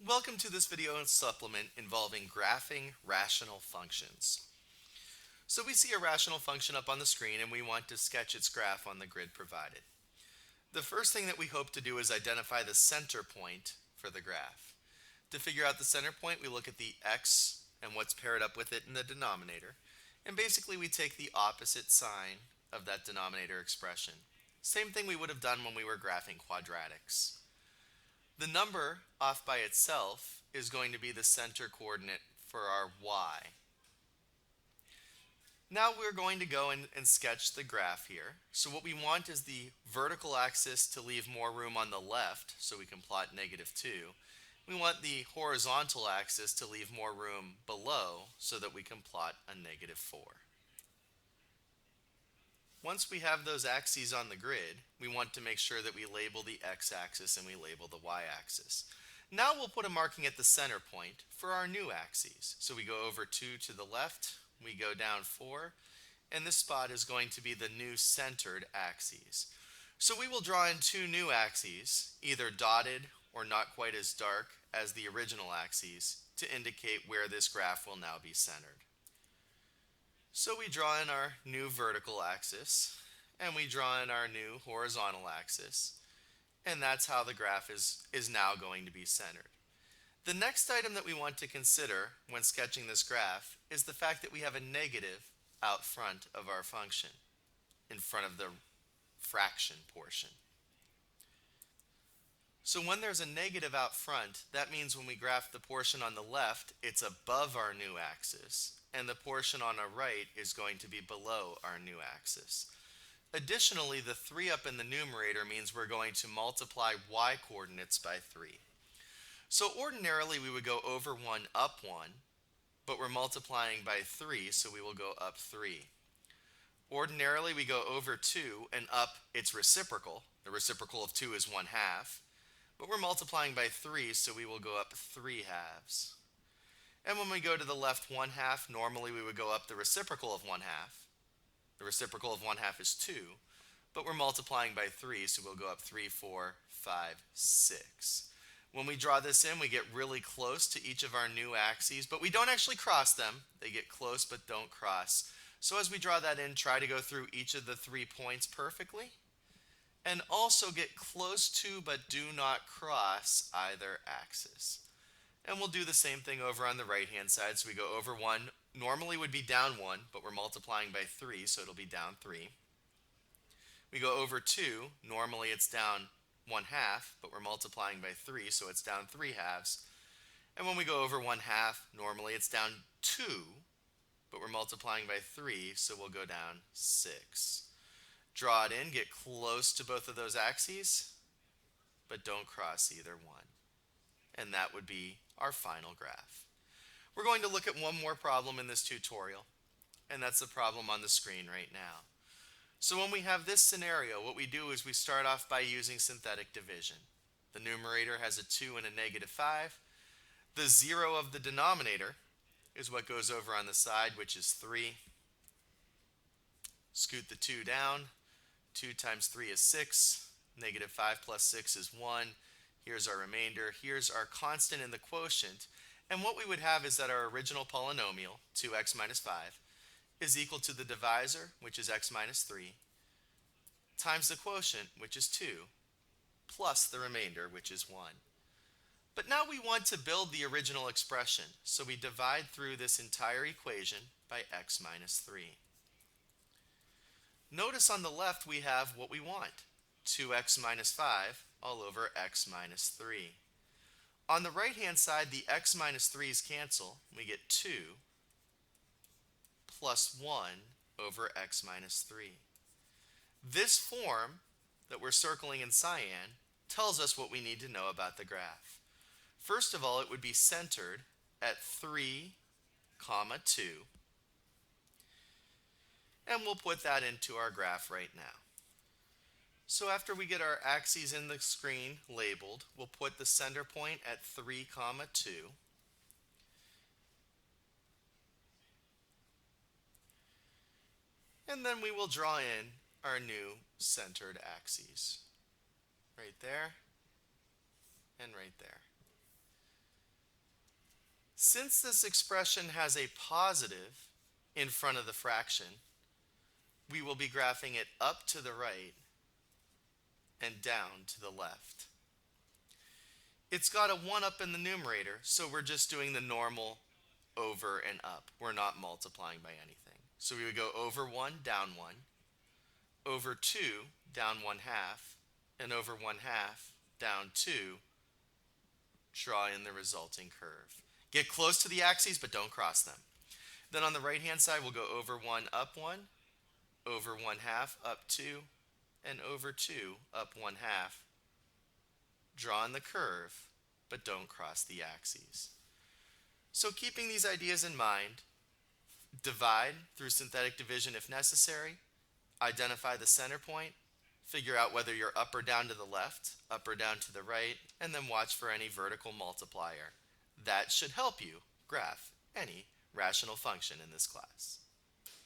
Welcome to this video and supplement involving graphing rational functions. So we see a rational function up on the screen and we want to sketch its graph on the grid provided. The first thing that we hope to do is identify the center point for the graph. To figure out the center point, we look at the x and what's paired up with it in the denominator, and basically we take the opposite sign of that denominator expression. Same thing we would have done when we were graphing quadratics. The number off by itself is going to be the center coordinate for our y. Now we're going to go and sketch the graph here. So what we want is the vertical axis to leave more room on the left, so we can plot -2. We want the horizontal axis to leave more room below, so that we can plot a -4. Once we have those axes on the grid, we want to make sure that we label the x-axis and we label the y-axis. Now we'll put a marking at the center point for our new axes. So we go over 2 to the left, we go down 4, and this spot is going to be the new centered axes. So we will draw in two new axes, either dotted or not quite as dark as the original axes, to indicate where this graph will now be centered. So we draw in our new vertical axis, and we draw in our new horizontal axis, and that's how the graph is now going to be centered. The next item that we want to consider when sketching this graph is the fact that we have a negative out front of our function, in front of the fraction portion. So when there's a negative out front, that means when we graph the portion on the left, it's above our new axis, and the portion on our right is going to be below our new axis. Additionally, the 3 up in the numerator means we're going to multiply y coordinates by 3. So ordinarily we would go over 1 up 1, but we're multiplying by 3, so we will go up 3. Ordinarily we go over 2 and up its reciprocal. The reciprocal of 2 is 1/2. But we're multiplying by 3, so we will go up 3/2. And when we go to the left 1/2, normally we would go up the reciprocal of 1/2. The reciprocal of 1/2 is 2, but we're multiplying by 3, so we'll go up 3, 4, 5, 6. When we draw this in, we get really close to each of our new axes, but we don't actually cross them. They get close but don't cross. So as we draw that in, try to go through each of the 3 points perfectly, and also get close to but do not cross either axis. And we'll do the same thing over on the right hand side. So we go over 1, normally would be down 1, but we're multiplying by 3, so it'll be down 3. We go over 2, normally it's down 1/2, but we're multiplying by 3, so it's down 3/2. And when we go over 1/2, normally it's down 2, but we're multiplying by 3, so we'll go down 6. Draw it in, get close to both of those axes, but don't cross either one. And that would be our final graph. We're going to look at one more problem in this tutorial, and that's the problem on the screen right now. So when we have this scenario, what we do is we start off by using synthetic division. The numerator has a 2 and a -5. The 0 of the denominator is what goes over on the side, which is 3. Scoot the 2 down. 2 times 3 is 6. -5 plus 6 is 1. Here's our remainder. Here's our constant in the quotient. And what we would have is that our original polynomial, 2x minus 5, is equal to the divisor, which is x minus 3, times the quotient, which is 2, plus the remainder, which is 1. But now we want to build the original expression, so we divide through this entire equation by x minus 3. Notice on the left we have what we want, 2x minus 5 all over x minus 3. On the right hand side, the x minus 3's cancel. We get 2 plus 1 over x minus 3. This form that we're circling in cyan tells us what we need to know about the graph. First of all, it would be centered at 3, 2. And we'll put that into our graph right now. So after we get our axes in the screen labeled, we'll put the center point at 3, 2. And then we will draw in our new centered axes. Right there and right there. Since this expression has a positive in front of the fraction, we will be graphing it up to the right and down to the left. It's got a 1 up in the numerator, so we're just doing the normal over and up. We're not multiplying by anything. So we would go over 1, down 1, over 2, down 1/2, and over 1/2, down 2, draw in the resulting curve. Get close to the axes, but don't cross them. Then on the right-hand side, we'll go over 1, up 1, over 1/2, up 2, and over 2, up 1/2. Draw in the curve, but don't cross the axes. So keeping these ideas in mind, divide through synthetic division if necessary, identify the center point, figure out whether you're up or down to the left, up or down to the right, and then watch for any vertical multiplier. That should help you graph any rational function in this class.